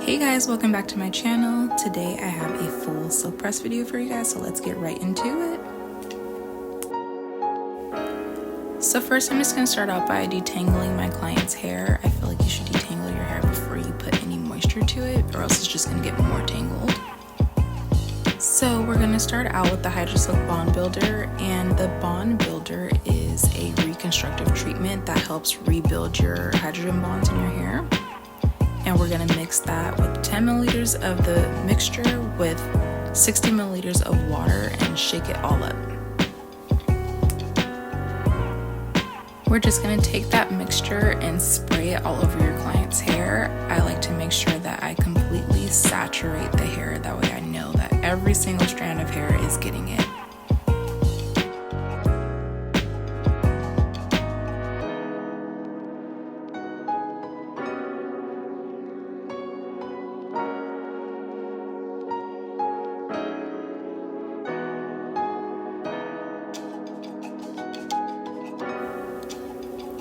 Hey guys, welcome back to my channel. Today I have a full silk press video for you guys, so let's get right into it. So first I'm just going to start out by detangling my client's hair. I feel like you should detangle your hair before you put any moisture to it, or else it's just going to get more tangled. So we're going to start out with the Hydro Silk Bond Builder, and the Bond Builder is a reconstructive treatment that helps rebuild your hydrogen bonds in your hair. And we're going to mix that with 10 milliliters of the mixture with 60 milliliters of water and shake it all up. We're just going to take that mixture and spray it all over your client's hair. I like to make sure that I completely saturate the hair, that way I know that every single strand of hair is getting it.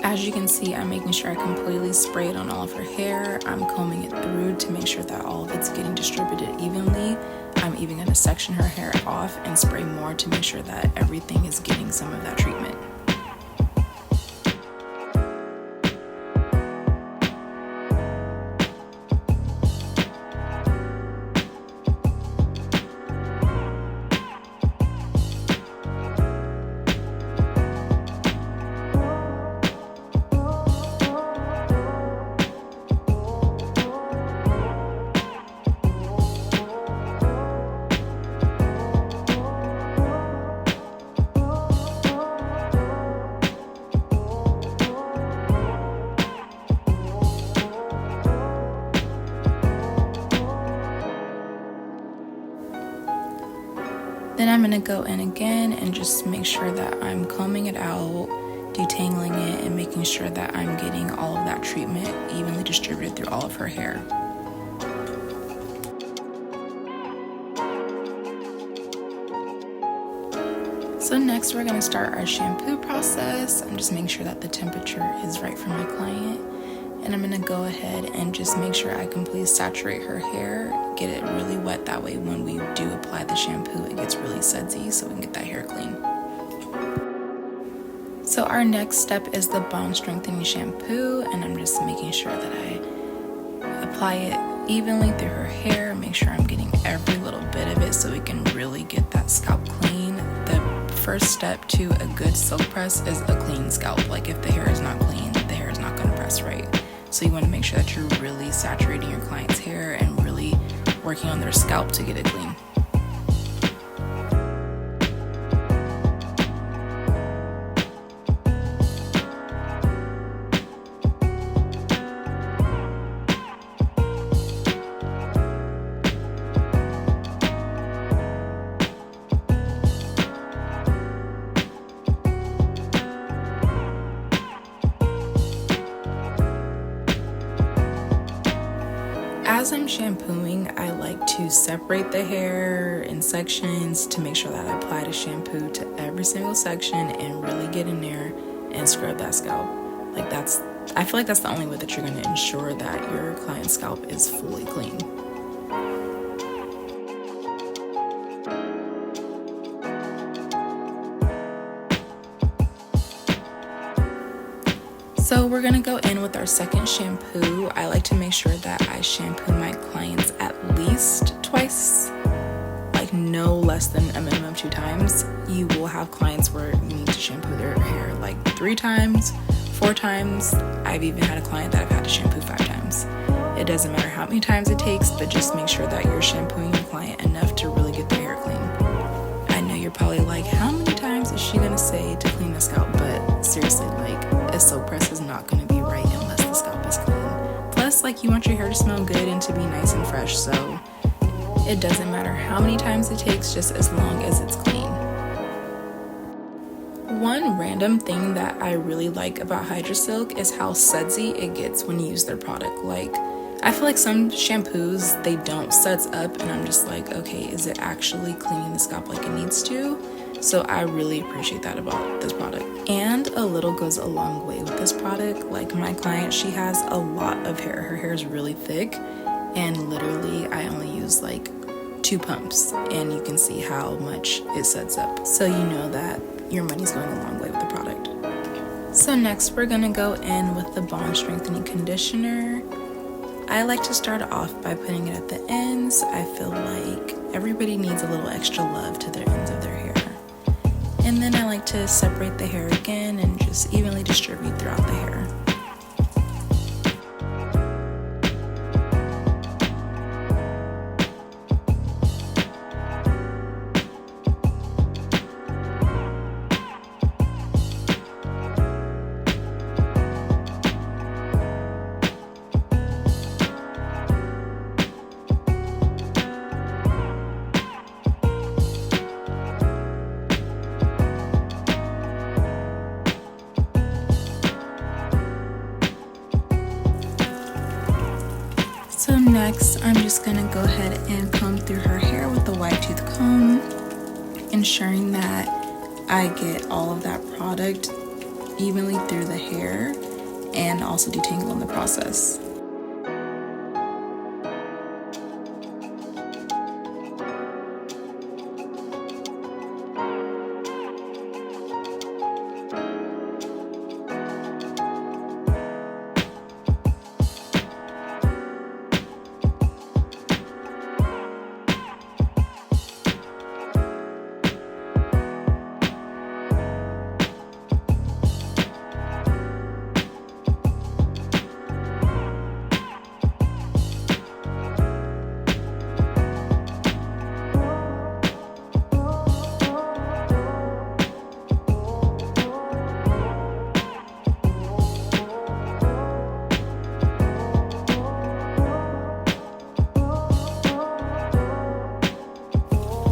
As you can see, I'm making sure I completely spray it on all of her hair. I'm combing it through to make sure that all of it's getting distributed evenly. I'm even going to section her hair off and spray more to make sure that everything is getting some of that treatment. Then I'm going to go in again and just make sure that I'm combing it out, detangling it, and making sure that I'm getting all of that treatment evenly distributed through all of her hair. So next we're going to start our shampoo process. I'm just making sure that the temperature is right for my client. And I'm going to go ahead and just make sure I completely saturate her hair, get it really wet, that way when we do apply the shampoo it gets really sudsy so we can get that hair clean. So our next step is the bond strengthening shampoo, and I'm just making sure that I apply it evenly through her hair, make sure I'm getting every little bit of it so we can really get that scalp clean. The first step to a good silk press is a clean scalp. Like if the hair is not clean, the hair is not going to press right. So you want to make sure that you're really saturating your client's hair and really working on their scalp to get it clean. As I'm shampooing, I like to separate the hair in sections to make sure that I apply the shampoo to every single section and really get in there and scrub that scalp. I feel like that's the only way that you're going to ensure that your client's scalp is fully clean. So we're going to go in with our second shampoo. I like to make sure that I shampoo my clients at least twice, like no less than a minimum of 2 times. You will have clients where you need to shampoo their hair like 3 times, 4 times. I've even had a client that I've had to shampoo 5 times. It doesn't matter how many times it takes, but just make sure that you're shampooing your client enough to really get their hair clean. I know you're probably like, how many times is she going to say to clean the scalp? But seriously, like, a silk press is not going to be right unless the scalp is clean. Plus, like, you want your hair to smell good and to be nice and fresh, so it doesn't matter how many times it takes, just as long as it's clean. One random thing that I really like about Hydro Silk is how sudsy it gets when you use their product. Like, I feel like some shampoos, they don't suds up, and I'm just like, okay, is it actually cleaning the scalp like it needs to? So I really appreciate that about this product. And a little goes a long way with this product. Like my client, she has a lot of hair. Her hair is really thick, and literally I only use like 2 pumps, and you can see how much it sets up, so you know that your money's going a long way with the product. So next we're gonna go in with the bond strengthening conditioner. I like to start off by putting it at the ends. I feel like everybody needs a little extra love to their ends of their hair. And then I like to separate the hair again and just evenly distribute throughout the hair. So next, I'm just gonna go ahead and comb through her hair with the wide tooth comb, ensuring that I get all of that product evenly through the hair and also detangle in the process.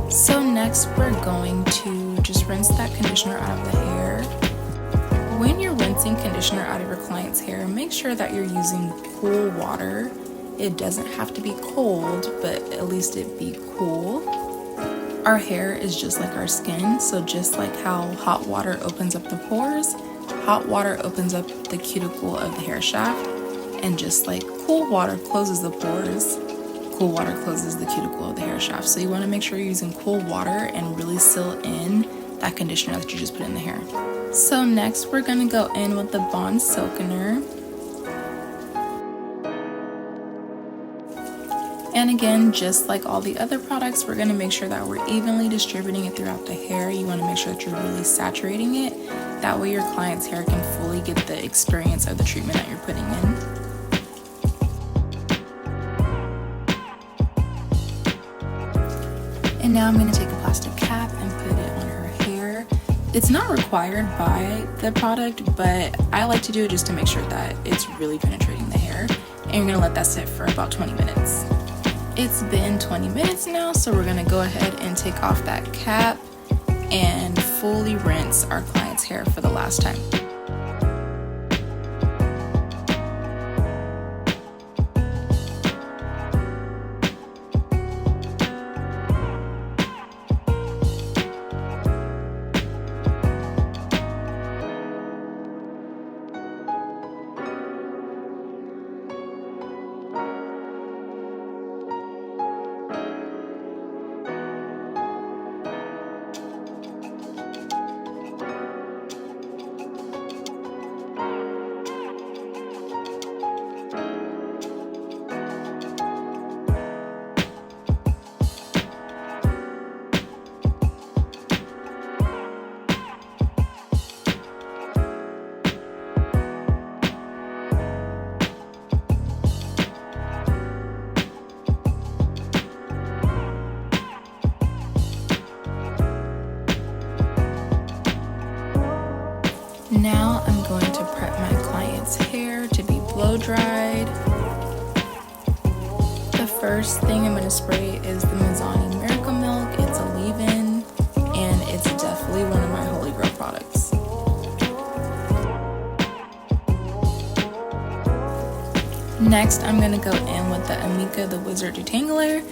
So next we're going to just rinse that conditioner out of the hair. When you're rinsing conditioner out of your client's hair, make sure that you're using cool water. It doesn't have to be cold, but at least it be cool. Our hair is just like our skin, so just like how hot water opens up the pores, hot water opens up the cuticle of the hair shaft, and just like cool water closes the pores, cool water closes the cuticle of the hair shaft. So you want to make sure you're using cool water and really seal in that conditioner that you just put in the hair. So next we're going to go in with the Bond Silkener. And again, just like all the other products, we're going to make sure that we're evenly distributing it throughout the hair. You want to make sure that you're really saturating it. That way your client's hair can fully get the experience of the treatment that you're putting in. And now I'm going to take a plastic cap and put it on her hair. It's not required by the product, but I like to do it just to make sure that it's really penetrating the hair. And you're going to let that sit for about 20 minutes. It's been 20 minutes now, so we're going to go ahead and take off that cap and fully rinse our client's hair for the last time. Now I'm going to prep my client's hair to be blow dried. The first thing I'm going to spray is the Mazzani Miracle Milk. It's a leave-in, and it's definitely one of my holy grail products. Next, I'm going to go in with the Amika the Wizard Detangler,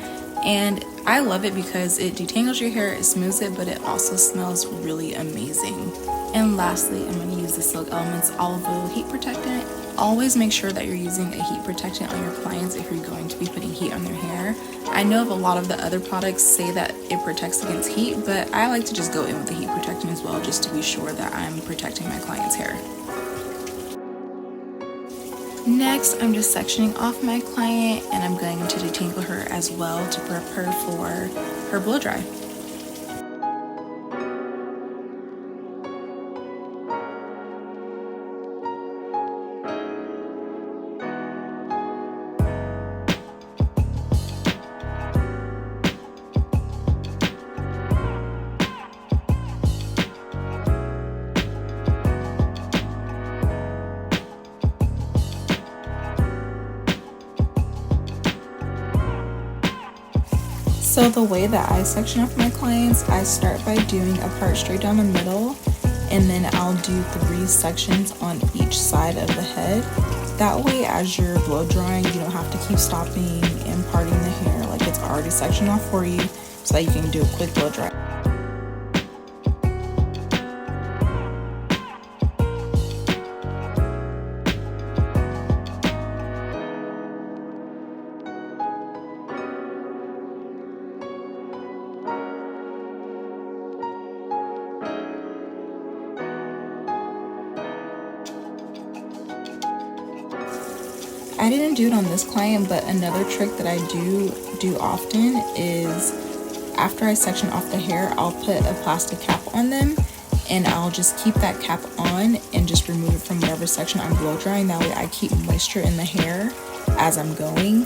and I love it because it detangles your hair, it smooths it, but it also smells really amazing. And lastly, I'm going to use the Silk Elements Olive Oil Heat Protectant, Always make sure that you're using a heat protectant on your clients if you're going to be putting heat on their hair. I know of a lot of the other products say that it protects against heat, but I like to just go in with the heat protectant as well, just to be sure that I'm protecting my client's hair. Next, I'm just sectioning off my client, and I'm going to detangle her as well to prep her for her blow dry. So the way that I section off my clients, I start by doing a part straight down the middle, and then I'll do 3 sections on each side of the head. That way, as you're blow drying, you don't have to keep stopping and parting the hair, like it's already sectioned off for you, so that you can do a quick blow dry. I didn't do it on this client, but another trick that I do often is after I section off the hair, I'll put a plastic cap on them, and I'll just keep that cap on and just remove it from whatever section I'm blow drying. That way I keep moisture in the hair as I'm going,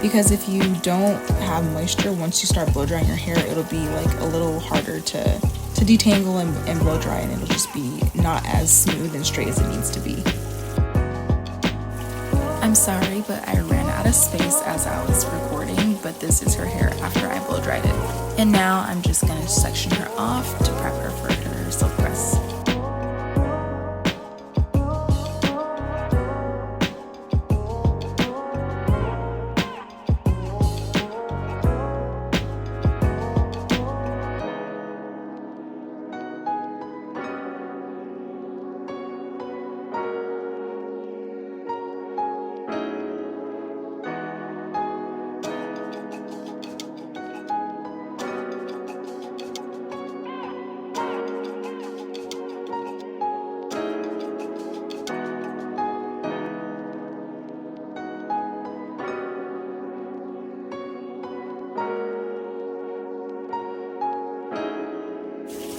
because if you don't have moisture, once you start blow drying your hair, it'll be like a little harder to detangle and blow dry, and it'll just be not as smooth and straight as it needs to be. I'm sorry, but I ran out of space as I was recording, but this is her hair after I blow dried it. And now I'm just going to section her off to prep her for her silk press.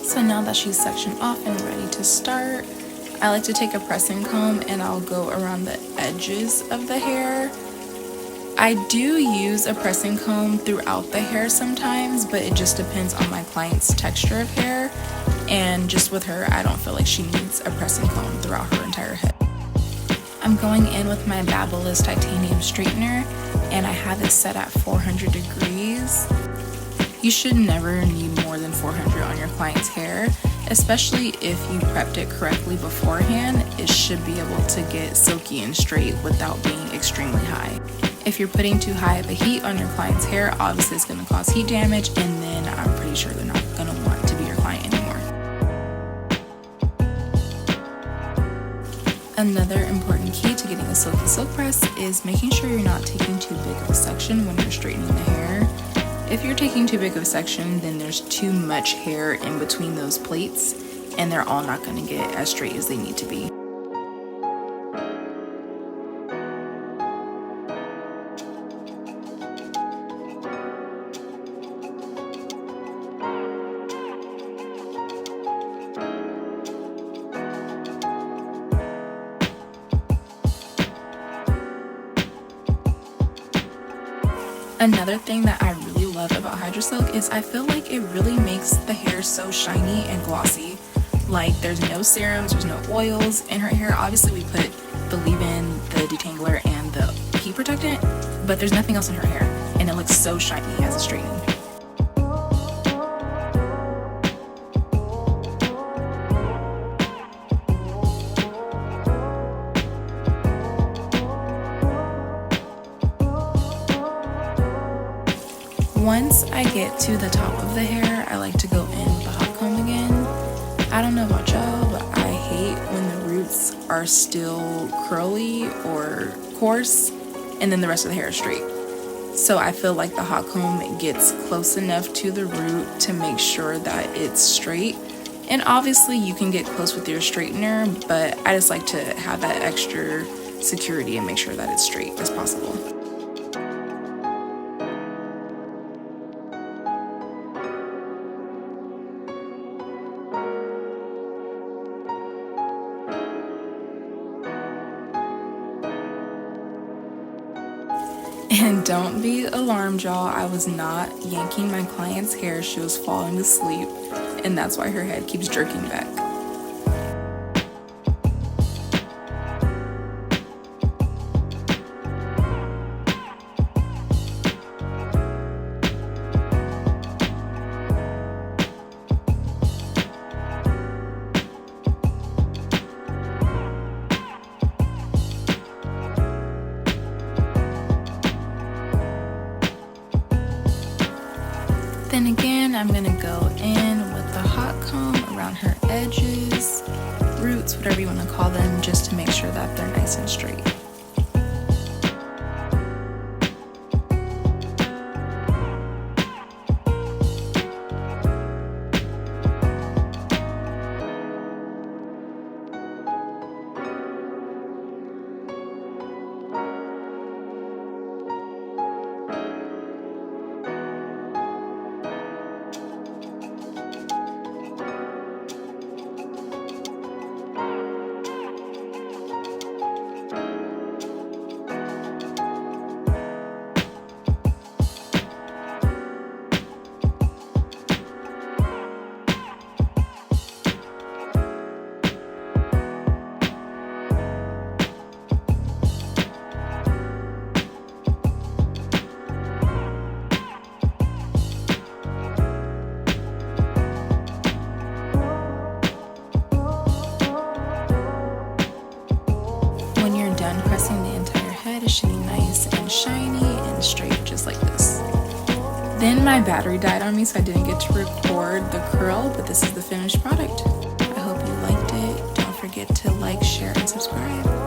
So now that she's sectioned off and ready to start, I like to take a pressing comb and I'll go around the edges of the hair. I do use a pressing comb throughout the hair sometimes, but it just depends on my client's texture of hair. And just with her, I don't feel like she needs a pressing comb throughout her entire head. I'm going in with my Babyliss titanium straightener, and I have it set at 400 degrees. You should never need more than 400 on your client's hair, especially if you prepped it correctly beforehand. It should be able to get silky and straight without being extremely high. If you're putting too high of a heat on your client's hair, obviously it's going to cause heat damage, and then I'm pretty sure they're not going to want to be your client anymore. Another important key to getting a silky silk press is making sure you're not taking too big of a section when you're straightening the hair. If you're taking too big of a section, then there's too much hair in between those plates, and they're all not going to get as straight as they need to be. Another thing that I really love about Hydro Silk is I feel like it really makes the hair so shiny and glossy. Like, there's no serums, there's no oils in her hair. Obviously we put the leave-in, the detangler, and the heat protectant, but there's nothing else in her hair, and it looks so shiny as it's straightening. Once I get to the top of the hair, I like to go in with the hot comb again. I don't know about y'all, but I hate when the roots are are still curly or coarse, and then the rest of the hair is straight. So I feel like the hot comb gets close enough to the root to make sure that it's straight. And obviously you can get close with your straightener, but I just like to have that extra security and make sure that it's straight as possible. And don't be alarmed, y'all. I was not yanking my client's hair. She was falling asleep, and that's why her head keeps jerking back. Then again, I'm gonna go in with the hot comb around her edges, roots, whatever you wanna call them, just to make sure that they're nice and straight. Pressing the entire head, it should be nice and shiny and straight, just like this. Then my battery died on me, so I didn't get to record the curl, but this is the finished product. I hope you liked it. Don't forget to like, share, and subscribe.